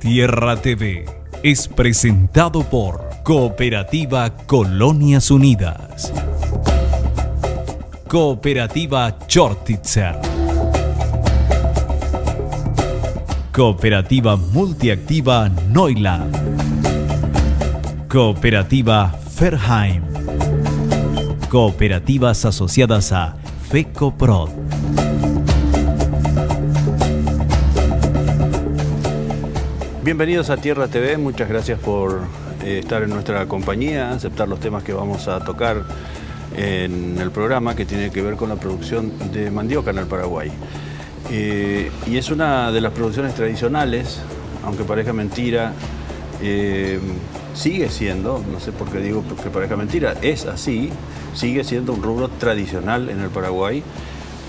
Tierra TV es presentado por Cooperativa Colonias Unidas, Cooperativa Chortitzer, Cooperativa Multiactiva Neuland, Cooperativa Ferheim, Cooperativas asociadas a FECOPROD. Bienvenidos a Tierra TV, muchas gracias por estar en nuestra compañía, aceptar los temas que vamos a tocar en el programa que tiene que ver con la producción de mandioca en el Paraguay. Y es una de las producciones tradicionales, aunque parezca mentira, sigue siendo, no sé por qué digo que parezca mentira, es así, sigue siendo un rubro tradicional en el Paraguay,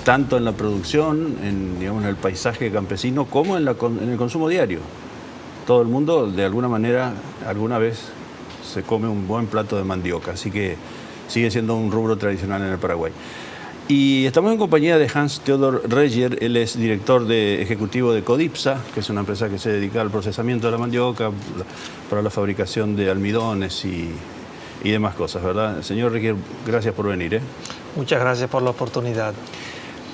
tanto en la producción, digamos, en el paisaje campesino, como en el consumo diario. Todo el mundo, de alguna manera, alguna vez se come un buen plato de mandioca, así que sigue siendo un rubro tradicional en el Paraguay. Y estamos en compañía de Hans Theodor Regier, él es director ejecutivo de Codipsa, que es una empresa que se dedica al procesamiento de la mandioca para la fabricación de almidones y demás cosas, ¿verdad? Señor Regier, gracias por venir. Muchas gracias por la oportunidad.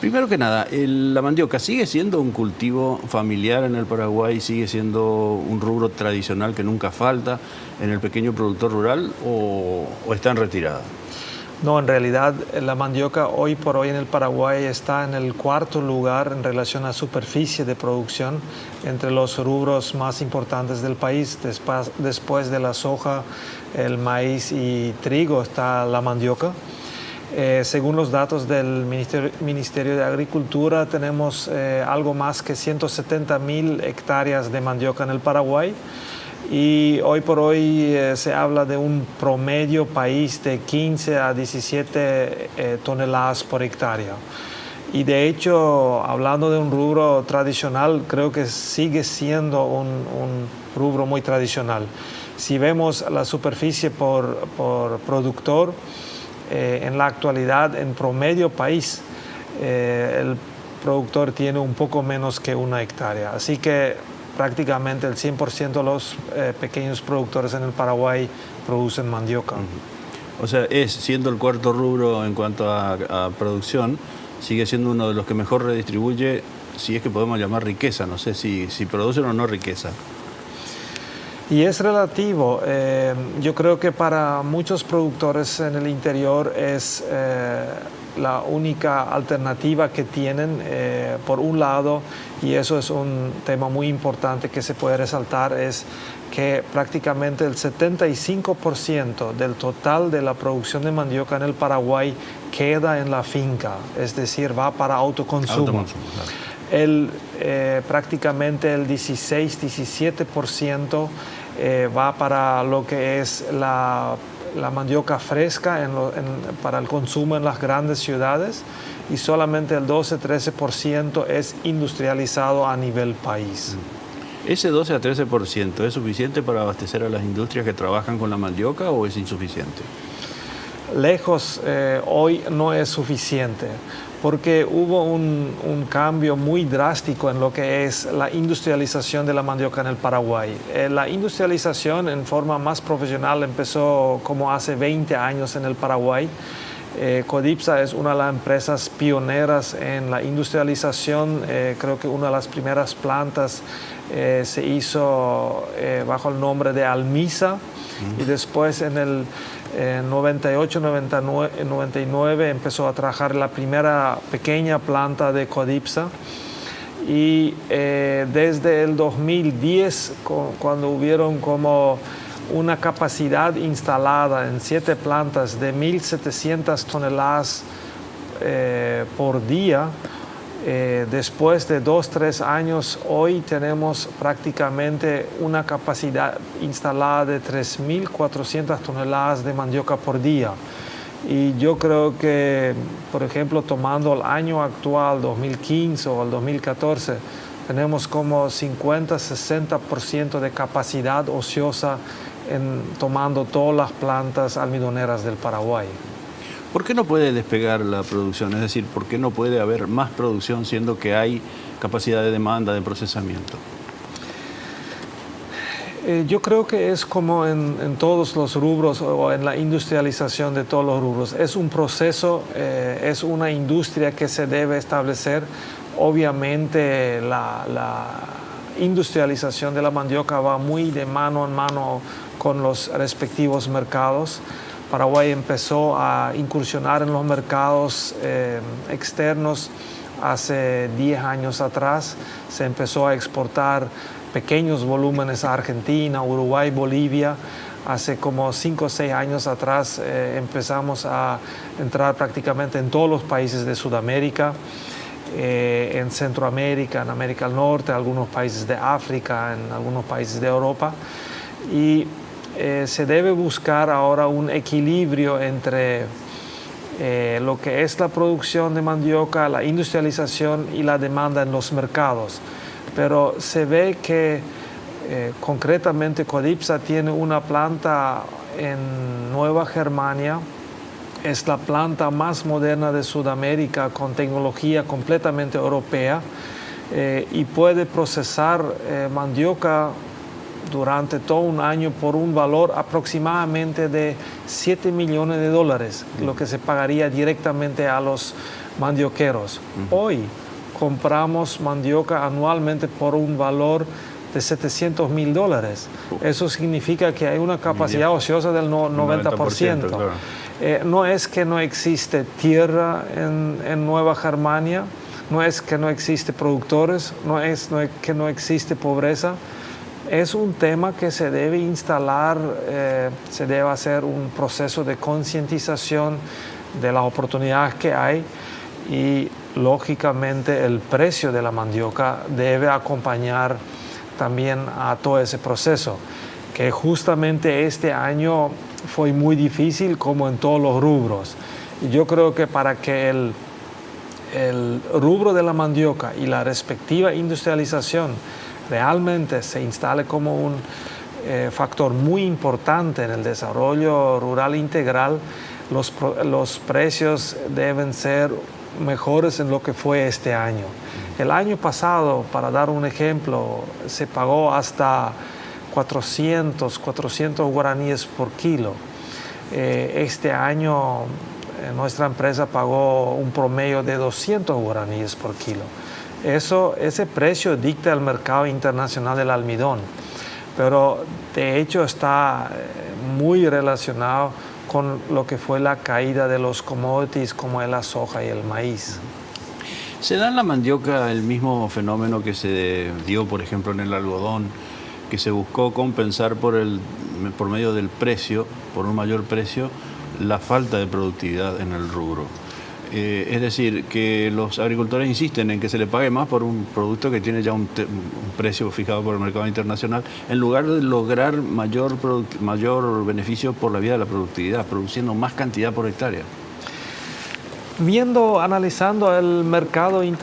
Primero que nada, ¿la mandioca sigue siendo un cultivo familiar en el Paraguay? ¿Sigue siendo un rubro tradicional que nunca falta en el pequeño productor rural o está en retirada? No, en realidad la mandioca hoy por hoy en el Paraguay está en el cuarto lugar en relación a superficie de producción entre los rubros más importantes del país. Después de la soja, el maíz y trigo está la mandioca. Según los datos del Ministerio de Agricultura, tenemos algo más que 170.000 hectáreas de mandioca en el Paraguay y hoy por hoy se habla de un promedio país de 15 a 17 toneladas por hectárea. Y de hecho, hablando de un rubro tradicional, creo que sigue siendo un rubro muy tradicional. Si vemos la superficie por productor, en la actualidad, en promedio país, el productor tiene un poco menos que una hectárea. Así que prácticamente el 100% de los pequeños productores en el Paraguay producen mandioca. O sea, siendo el cuarto rubro en cuanto a producción, sigue siendo uno de los que mejor redistribuye, si es que podemos llamar riqueza, no sé si producen o no riqueza. Y es relativo. Yo creo que para muchos productores en el interior es la única alternativa que tienen, por un lado, y eso es un tema muy importante que se puede resaltar, es que prácticamente el 75% del total de la producción de mandioca en el Paraguay queda en la finca, es decir, va para autoconsumo. Claro. Prácticamente el 16-17% va para lo que es la mandioca fresca para el consumo en las grandes ciudades y solamente el 12-13% es industrializado a nivel país. ¿Ese 12 a 13% es suficiente para abastecer a las industrias que trabajan con la mandioca o es insuficiente? Lejos, hoy no es suficiente, porque hubo un cambio muy drástico en lo que es la industrialización de la mandioca en el Paraguay. La industrialización en forma más profesional empezó como hace 20 años en el Paraguay. Codipsa es una de las empresas pioneras en la industrialización. Creo que una de las primeras plantas se hizo bajo el nombre de Almisa y después en el 98-99 empezó a trabajar la primera pequeña planta de Codipsa y desde el 2010, cuando hubieron como una capacidad instalada en 7 plantas de 1.700 toneladas por día, después de 2-3 años, hoy tenemos prácticamente una capacidad instalada de 3.400 toneladas de mandioca por día. Y yo creo que, por ejemplo, tomando el año actual, 2015 o el 2014, tenemos como 50-60% de capacidad ociosa tomando todas las plantas almidoneras del Paraguay. ¿Por qué no puede despegar la producción? Es decir, ¿por qué no puede haber más producción siendo que hay capacidad de demanda, de procesamiento? Yo creo que es como en todos los rubros o en la industrialización de todos los rubros. Es un proceso, es una industria que se debe establecer. Obviamente la industrialización de la mandioca va muy de mano en mano con los respectivos mercados. Paraguay empezó a incursionar en los mercados externos hace 10 años atrás. Se empezó a exportar pequeños volúmenes a Argentina, Uruguay, Bolivia. Hace como 5 o 6 años atrás empezamos a entrar prácticamente en todos los países de Sudamérica, en Centroamérica, en América del Norte, algunos países de África, en algunos países de Europa. Y se debe buscar ahora un equilibrio entre lo que es la producción de mandioca, la industrialización y la demanda en los mercados. Pero se ve que concretamente Codipsa tiene una planta en Nueva Germania. Es la planta más moderna de Sudamérica con tecnología completamente europea y puede procesar mandioca durante todo un año por un valor aproximadamente de $7 millones, lo que se pagaría directamente a los mandioqueros. Hoy compramos mandioca anualmente por un valor de $700.000. Eso significa que hay una capacidad ociosa del 90%. Claro. No es que no existe tierra en Nueva Germania, no es que no existe productores, no es que no existe pobreza. Es un tema que se debe instalar, se debe hacer un proceso de concientización de las oportunidades que hay y lógicamente el precio de la mandioca debe acompañar también a todo ese proceso, que justamente este año fue muy difícil como en todos los rubros. Y yo creo que para que el rubro de la mandioca y la respectiva industrialización realmente se instale como un factor muy importante en el desarrollo rural integral, los precios deben ser mejores en lo que fue este año. El año pasado, para dar un ejemplo, se pagó hasta 400 guaraníes por kilo. Este año nuestra empresa pagó un promedio de 200 guaraníes por kilo. Ese precio dicta el mercado internacional del almidón, pero de hecho está muy relacionado con lo que fue la caída de los commodities como la soja y el maíz. ¿Se da en la mandioca el mismo fenómeno que se dio, por ejemplo, en el algodón, que se buscó compensar por medio del precio, por un mayor precio, la falta de productividad en el rubro? Es decir, que los agricultores insisten en que se le pague más por un producto que tiene ya un precio fijado por el mercado internacional, en lugar de lograr mayor beneficio por la vía de la productividad, produciendo más cantidad por hectárea. Analizando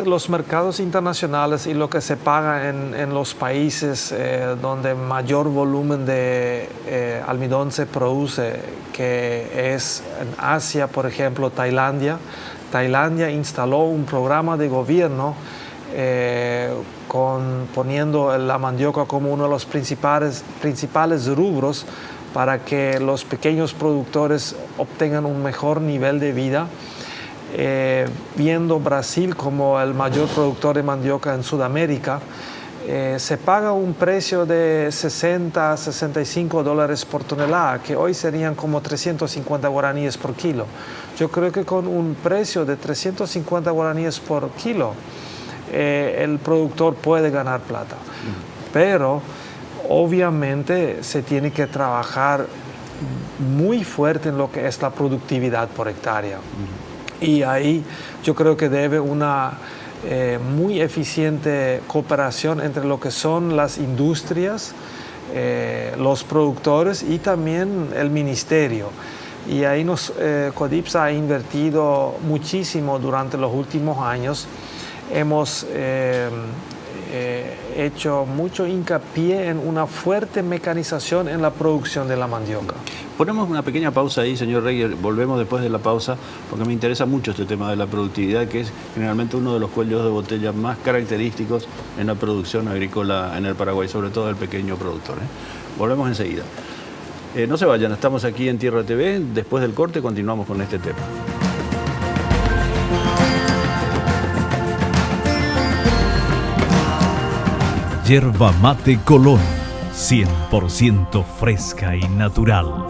los mercados internacionales y lo que se paga en los países donde mayor volumen de almidón se produce, que es en Asia, por ejemplo, Tailandia. Tailandia instaló un programa de gobierno poniendo la mandioca como uno de los principales rubros para que los pequeños productores obtengan un mejor nivel de vida. Viendo Brasil como el mayor productor de mandioca en Sudamérica, se paga un precio de $60 a $65 por tonelada, que hoy serían como 350 guaraníes por kilo. Yo creo que con un precio de 350 guaraníes por kilo, el productor puede ganar plata. Pero obviamente se tiene que trabajar muy fuerte en lo que es la productividad por hectárea. Y ahí yo creo que debe una muy eficiente cooperación entre lo que son las industrias, los productores y también el ministerio. Y ahí Codipsa ha invertido muchísimo durante los últimos años. Hemos hecho mucho hincapié en una fuerte mecanización en la producción de la mandioca. Ponemos una pequeña pausa ahí, señor Reger. Volvemos después de la pausa, porque me interesa mucho este tema de la productividad, que es generalmente uno de los cuellos de botella más característicos en la producción agrícola en el Paraguay, sobre todo del pequeño productor. Volvemos enseguida. No se vayan, estamos aquí en Tierra TV. Después del corte continuamos con este tema. Yerba Mate Colón, 100% fresca y natural.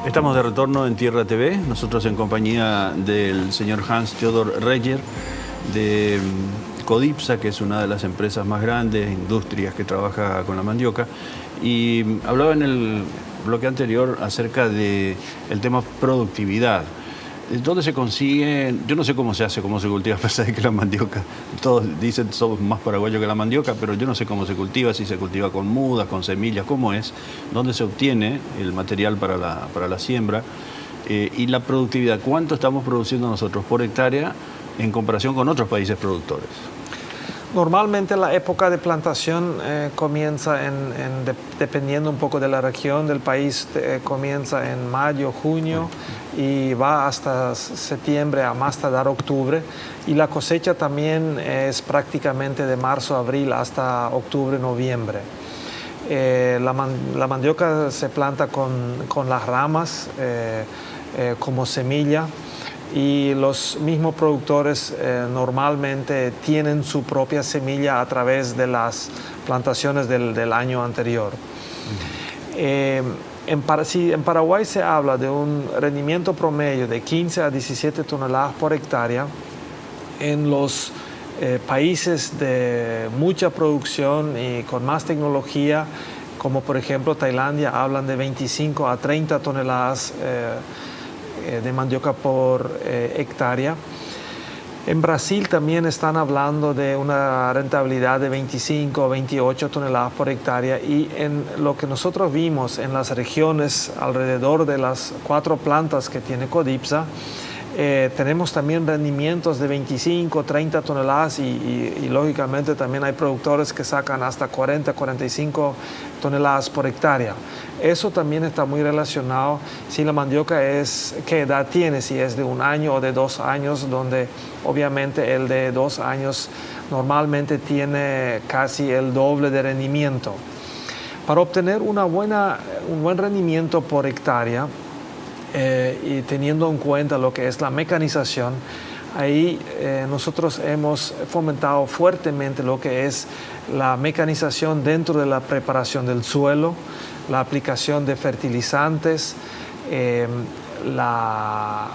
Estamos de retorno en Tierra TV, nosotros en compañía del señor Hans Theodor Reger de Codipsa, que es una de las empresas más grandes, industrias que trabaja con la mandioca, y hablaba en el bloque anterior acerca del tema productividad. ¿Dónde se consigue? Yo no sé cómo se hace, cómo se cultiva, a pesar de que la mandioca, todos dicen somos más paraguayos que la mandioca, pero yo no sé cómo se cultiva, si se cultiva con mudas, con semillas, cómo es, dónde se obtiene el material para la siembra y la productividad, cuánto estamos produciendo nosotros por hectárea en comparación con otros países productores. Normalmente la época de plantación comienza dependiendo un poco de la región del país, comienza en mayo, junio y va hasta septiembre, a más tardar octubre. Y la cosecha también es prácticamente de marzo, abril hasta octubre, noviembre. La mandioca se planta con las ramas como semilla. Y los mismos productores normalmente tienen su propia semilla a través de las plantaciones del año anterior. En Paraguay se habla de un rendimiento promedio de 15 a 17 toneladas por hectárea. En los países de mucha producción y con más tecnología, como por ejemplo Tailandia, hablan de 25 a 30 toneladas de mandioca por hectárea. En Brasil también están hablando de una rentabilidad de 25 o 28 toneladas por hectárea, y en lo que nosotros vimos en las regiones alrededor de las 4 plantas que tiene Codipsa, tenemos también rendimientos de 25, 30 toneladas y lógicamente también hay productores que sacan hasta 40, 45 toneladas por hectárea. Eso también está muy relacionado si la mandioca qué edad tiene, si es de 1 año o de 2 años, donde obviamente el de 2 años normalmente tiene casi el doble de rendimiento. Para obtener un buen rendimiento por hectárea, y teniendo en cuenta lo que es la mecanización, ahí nosotros hemos fomentado fuertemente lo que es la mecanización dentro de la preparación del suelo, la aplicación de fertilizantes, la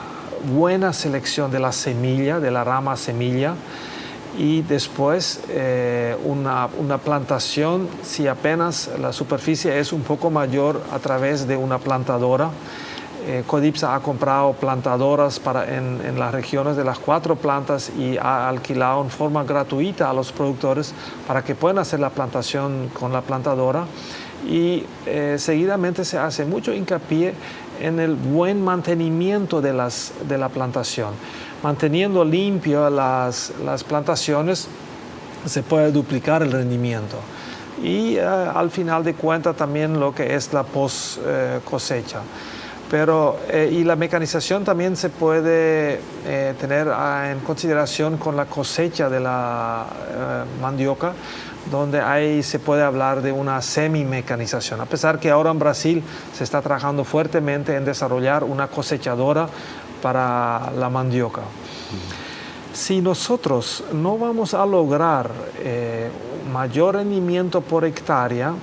buena selección de la semilla, de la rama semilla, y después una plantación, si apenas la superficie es un poco mayor, a través de una plantadora. Codipsa ha comprado plantadoras en las regiones de las 4 plantas y ha alquilado en forma gratuita a los productores para que puedan hacer la plantación con la plantadora, y seguidamente se hace mucho hincapié en el buen mantenimiento de la plantación. Manteniendo limpio las plantaciones se puede duplicar el rendimiento. Y al final de cuentas también lo que es la post cosecha. Y la mecanización también se puede tener en consideración con la cosecha de la mandioca, donde ahí se puede hablar de una semi-mecanización. A pesar que ahora en Brasil se está trabajando fuertemente en desarrollar una cosechadora para la mandioca. Si nosotros no vamos a lograr mayor rendimiento por hectárea,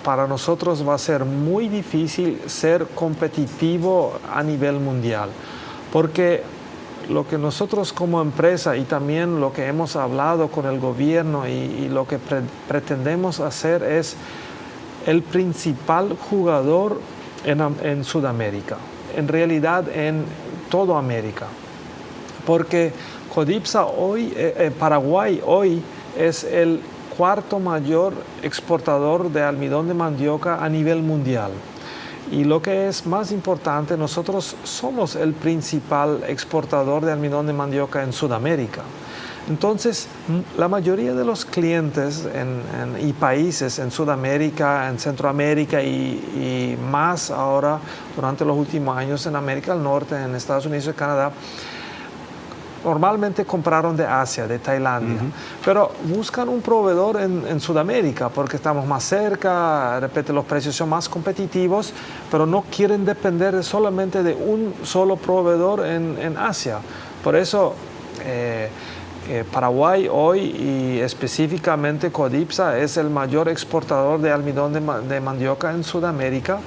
para nosotros va a ser muy difícil ser competitivo a nivel mundial, porque lo que nosotros como empresa y también lo que hemos hablado con el gobierno y lo que pretendemos hacer es el principal jugador en Sudamérica, en realidad en toda América, porque Codipsa hoy, Paraguay hoy es el cuarto mayor exportador de almidón de mandioca a nivel mundial. Y lo que es más importante, nosotros somos el principal exportador de almidón de mandioca en Sudamérica. Entonces, la mayoría de los clientes y países en Sudamérica, en Centroamérica y más ahora, durante los últimos años en América del Norte, en Estados Unidos y Canadá, normalmente compraron de Asia, de Tailandia, pero buscan un proveedor en Sudamérica porque estamos más cerca, de repente los precios son más competitivos, pero no quieren depender solamente de un solo proveedor en Asia. Por eso Paraguay hoy y específicamente Codipsa es el mayor exportador de almidón de mandioca en Sudamérica,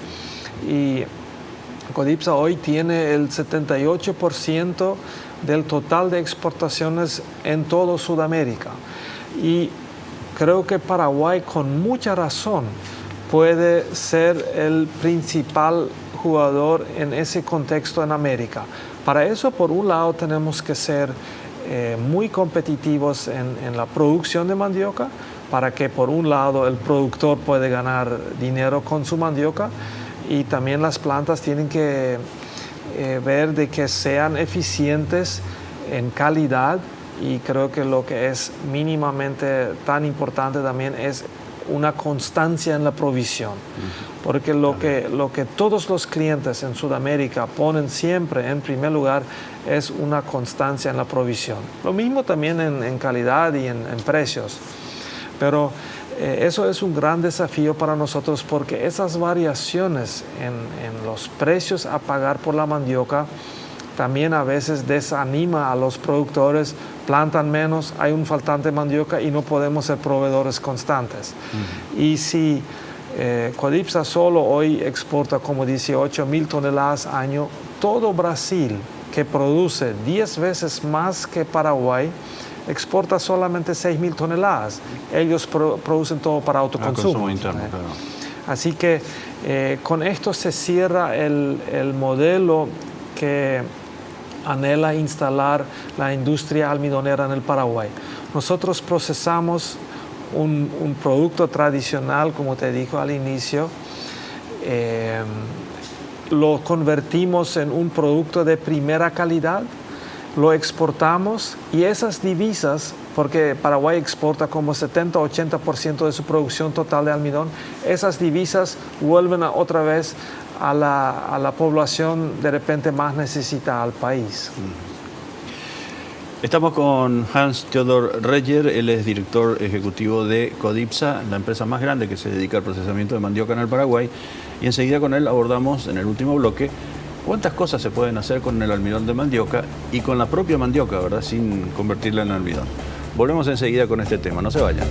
y Codipsa hoy tiene el 78% del total de exportaciones en todo Sudamérica. Y creo que Paraguay con mucha razón puede ser el principal jugador en ese contexto en América. Para eso, por un lado, tenemos que ser muy competitivos en la producción de mandioca, para que por un lado el productor puede ganar dinero con su mandioca, y también las plantas tienen que ver de que sean eficientes en calidad, y creo que lo que es mínimamente tan importante también es una constancia en la provisión, porque lo que todos los clientes en Sudamérica ponen siempre en primer lugar es una constancia en la provisión. Lo mismo también en calidad y en precios, pero eso es un gran desafío para nosotros, porque esas variaciones en los precios a pagar por la mandioca también a veces desanima a los productores, plantan menos, hay un faltante de mandioca y no podemos ser proveedores constantes. Y si Codipsa solo hoy exporta como 18.000 toneladas año, todo Brasil, que produce 10 veces más que Paraguay, exporta solamente 6.000 toneladas. Ellos producen todo para autoconsumo. Consumo interno, claro. Así que con esto se cierra el modelo que anhela instalar la industria almidonera en el Paraguay. Nosotros procesamos un producto tradicional, como te dijo al inicio, lo convertimos en un producto de primera calidad, lo exportamos, y esas divisas, porque Paraguay exporta como 70-80% de su producción total de almidón, esas divisas vuelven otra vez a la población de repente más necesitada al país. Estamos con Hans Theodor Reger, él es director ejecutivo de Codipsa, la empresa más grande que se dedica al procesamiento de mandioca en el Paraguay, y enseguida con él abordamos en el último bloque cuántas cosas se pueden hacer con el almidón de mandioca y con la propia mandioca, ¿verdad?, sin convertirla en almidón. Volvemos enseguida con este tema, no se vayan.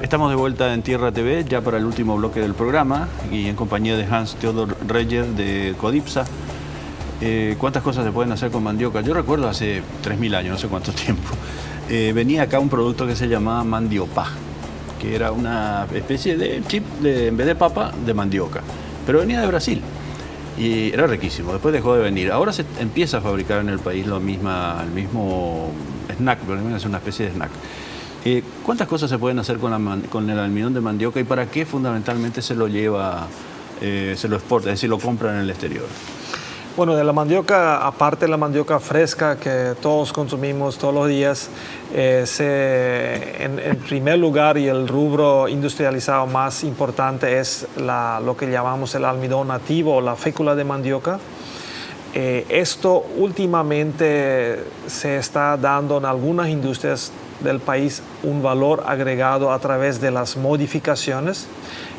Estamos de vuelta en Tierra TV, ya para el último bloque del programa, y en compañía de Hans Theodor Reger de Codipsa. ¿Cuántas cosas se pueden hacer con mandioca? Yo recuerdo hace 3.000 años, no sé cuánto tiempo, venía acá un producto que se llamaba mandiopá, que era una especie de chip, en vez de papa, de mandioca, pero venía de Brasil y era riquísimo. Después dejó de venir. Ahora se empieza a fabricar en el país el mismo snack, pero es una especie de snack. ¿Cuántas cosas se pueden hacer con el almidón de mandioca, y para qué fundamentalmente se lo lleva, se lo exporta, es decir, lo compra en el exterior? Bueno, de la mandioca, aparte de la mandioca fresca que todos consumimos todos los días, en primer lugar, y el rubro industrializado más importante es lo que llamamos el almidón nativo o la fécula de mandioca. Esto últimamente se está dando en algunas industrias del país un valor agregado a través de las modificaciones,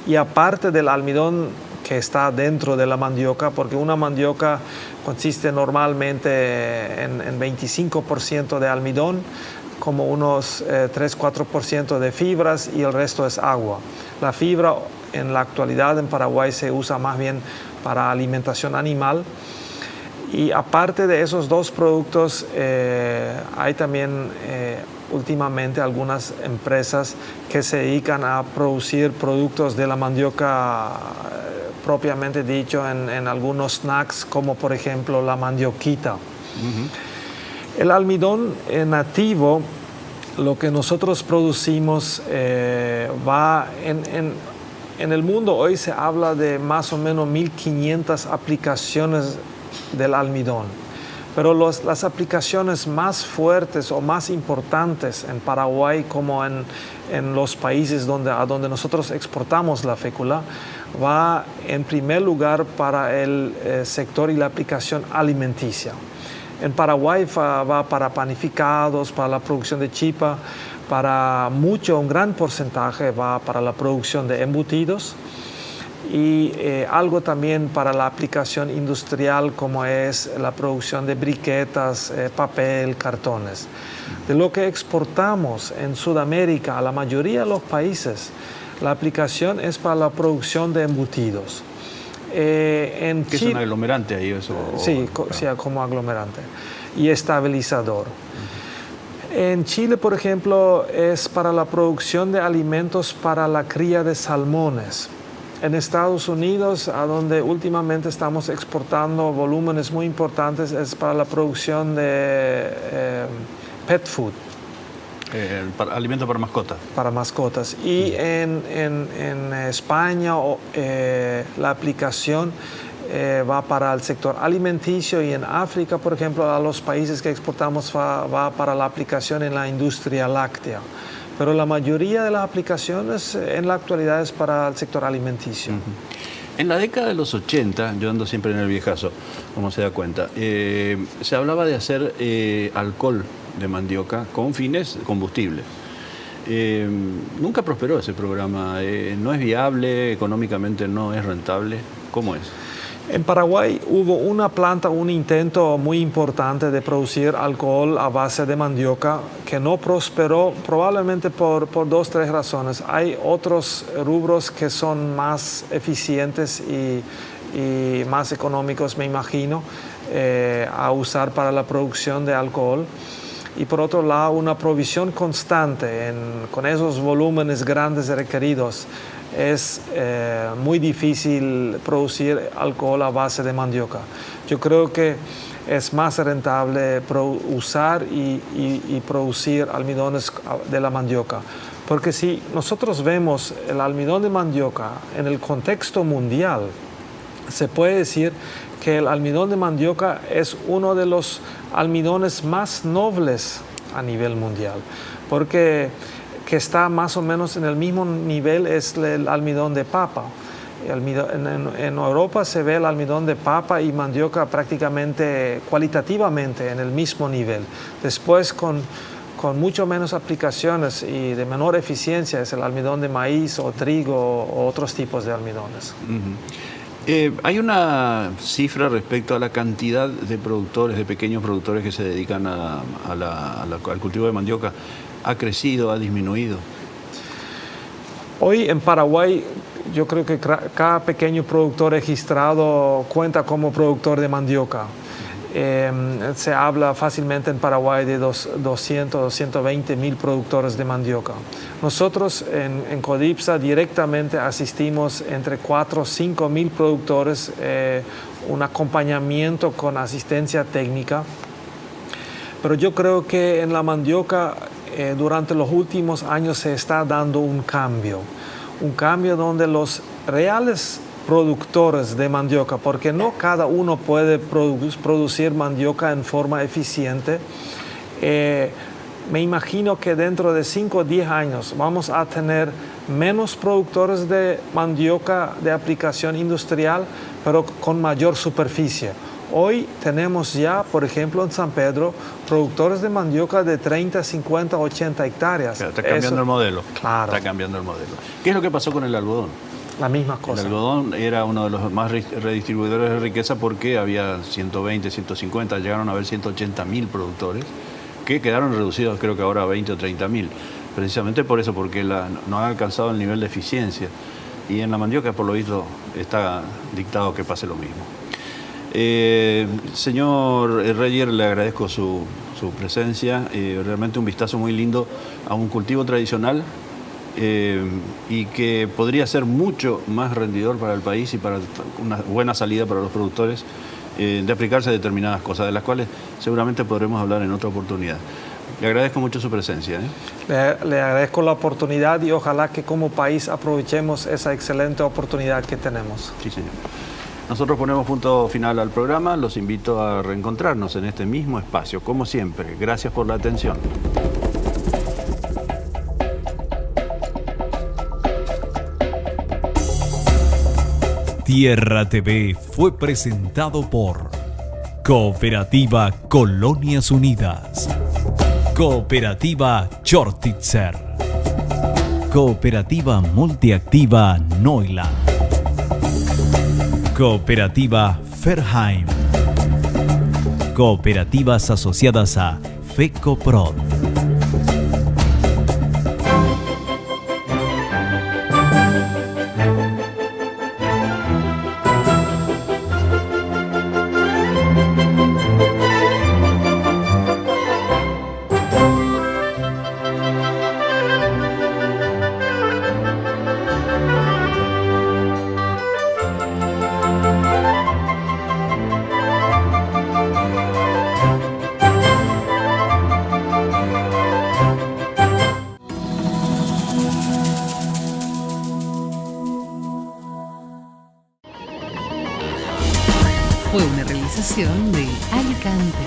y aparte del almidón que está dentro de la mandioca, porque una mandioca consiste normalmente en 25% de almidón, como unos 3-4% de fibras y el resto es agua. La fibra en la actualidad en Paraguay se usa más bien para alimentación animal. Y aparte de esos dos productos, hay también últimamente algunas empresas que se dedican a producir productos de la mandioca propiamente dicho en algunos snacks, como por ejemplo la mandioquita. El almidón nativo, lo que nosotros producimos, va en el mundo hoy se habla de más o menos 1.500 aplicaciones del almidón, pero las aplicaciones más fuertes o más importantes en Paraguay como en los países a donde nosotros exportamos la fécula, va en primer lugar para el sector y la aplicación alimenticia. En Paraguay va para panificados, para la producción de chipa, un gran porcentaje va para la producción de embutidos y algo también para la aplicación industrial como es la producción de briquetas, papel, cartones. De lo que exportamos en Sudamérica a la mayoría de los países, la aplicación es para la producción de embutidos. ¿Qué es un aglomerante ahí? Eso, sí, como aglomerante y estabilizador. En Chile, por ejemplo, es para la producción de alimentos para la cría de salmones. En Estados Unidos, a donde últimamente estamos exportando volúmenes muy importantes, es para la producción de pet food. Alimento para mascotas. Para mascotas. Y en España la aplicación va para el sector alimenticio y en África, por ejemplo, a los países que exportamos va para la aplicación en la industria láctea. Pero la mayoría de las aplicaciones en la actualidad es para el sector alimenticio. En la década de los 80, yo ando siempre en el viejazo, como se da cuenta, se hablaba de hacer alcohol de mandioca con fines combustibles. Nunca prosperó ese programa, no es viable, económicamente no es rentable. ¿Cómo es? En Paraguay hubo un intento muy importante de producir alcohol a base de mandioca que no prosperó probablemente por 2 o 3 razones. Hay otros rubros que son más eficientes y más económicos, me imagino, a usar para la producción de alcohol. Y por otro lado, una provisión constante con esos volúmenes grandes requeridos. Es muy difícil producir alcohol a base de mandioca. Yo creo que es más rentable usar y producir almidones de la mandioca. Porque si nosotros vemos el almidón de mandioca en el contexto mundial, se puede decir que el almidón de mandioca es uno de los almidones más nobles a nivel mundial. Porque que está más o menos en el mismo nivel es el almidón de papa. En Europa se ve el almidón de papa y mandioca prácticamente cualitativamente en el mismo nivel. Después con mucho menos aplicaciones y de menor eficiencia es el almidón de maíz o trigo o otros tipos de almidones. Hay una cifra respecto a la cantidad de productores, de pequeños productores que se dedican al cultivo de mandioca. ¿Ha crecido, ha disminuido? Hoy en Paraguay yo creo que cada pequeño productor registrado cuenta como productor de mandioca. Se habla fácilmente en Paraguay de 220 mil productores de mandioca. Nosotros en Codipsa directamente asistimos entre 4 o 5 mil productores, un acompañamiento con asistencia técnica. Pero yo creo que en la mandioca durante los últimos años se está dando un cambio donde los reales productores de mandioca, porque no cada uno puede producir mandioca en forma eficiente, me imagino que dentro de 5 o 10 años vamos a tener menos productores de mandioca de aplicación industrial, pero con mayor superficie. Hoy tenemos ya, por ejemplo, en San Pedro, productores de mandioca de 30, 50, 80 hectáreas. Está cambiando el modelo. Claro. Está cambiando el modelo. ¿Qué es lo que pasó con el algodón? La misma cosa. El algodón era uno de los más redistribuidores de riqueza porque había 120, 150, llegaron a haber 180 mil productores, que quedaron reducidos creo que ahora a 20 o 30.000. Precisamente por eso, porque no ha alcanzado el nivel de eficiencia. Y en la mandioca, por lo visto, está dictado que pase lo mismo. Señor Reyer, le agradezco su presencia. Realmente un vistazo muy lindo a un cultivo tradicional y que podría ser mucho más rendidor para el país y para una buena salida para los productores de aplicarse a determinadas cosas, de las cuales seguramente podremos hablar en otra oportunidad. Le agradezco mucho su presencia. Le agradezco la oportunidad y ojalá que como país aprovechemos esa excelente oportunidad que tenemos. Sí, señor. Nosotros ponemos punto final al programa. Los invito a reencontrarnos en este mismo espacio, como siempre. Gracias por la atención. Tierra TV fue presentado por Cooperativa Colonias Unidas, Cooperativa Chortitzer, Cooperativa Multiactiva Neuland, Cooperativa Ferheim, Cooperativas asociadas a FECOPROD. Fue una realización de Alicante.